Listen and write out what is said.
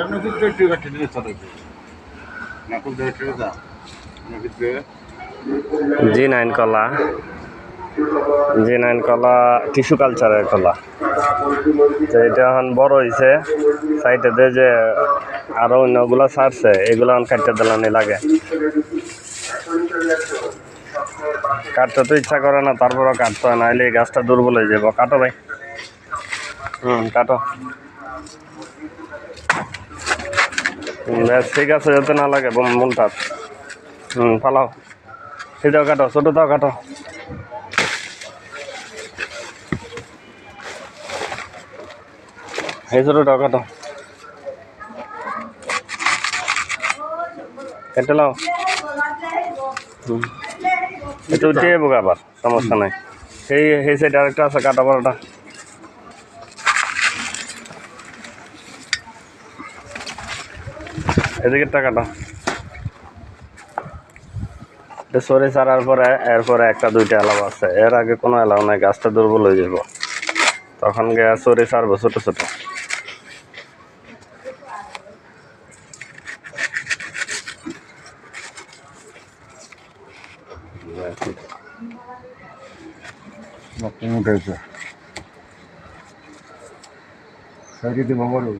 এমনি কিন্তু একটু কাটি নিয়ে চলে না খুব একটু দাম G9 কলা, G9 কলা টিস্যু কালচারের কলা। তো এটা এখন বড় হয়েছে, সাইডে দিয়ে যে আরো অন্যগুলো ছাড়ছে, এগুলো এখন কাটতে দিলানি লাগে। কাটতে তো ইচ্ছা করে না, তারপরও কাটতে হয়, নাহলে এই গাছটা দুর্বল হয়ে যাবো। কাটো ভাই, কাটো। ঠিক আছে, যাতে না লাগে মূলটা। ফালাও, সেটাও কাটো, ছোটটাও কাটো। এই ছোটটাও কাটো, কেটে লাও। এটা উঠে যাবো আবার, সমস্যা নাই। সেই সাইড আরেকটা আছে, কাটা বড়টা। এদিকে টাকাটা সরে ছাড়ার পরে এরপরে একটা দুইটা এলাও আছে, এর আগে কোনো এলাও নাই, গাছটা দুর্বল হয়ে যাব, তখন গ্যাস সরে ছাড়বো ছোট ছোট। উঠেছে সাইডে দিব বড়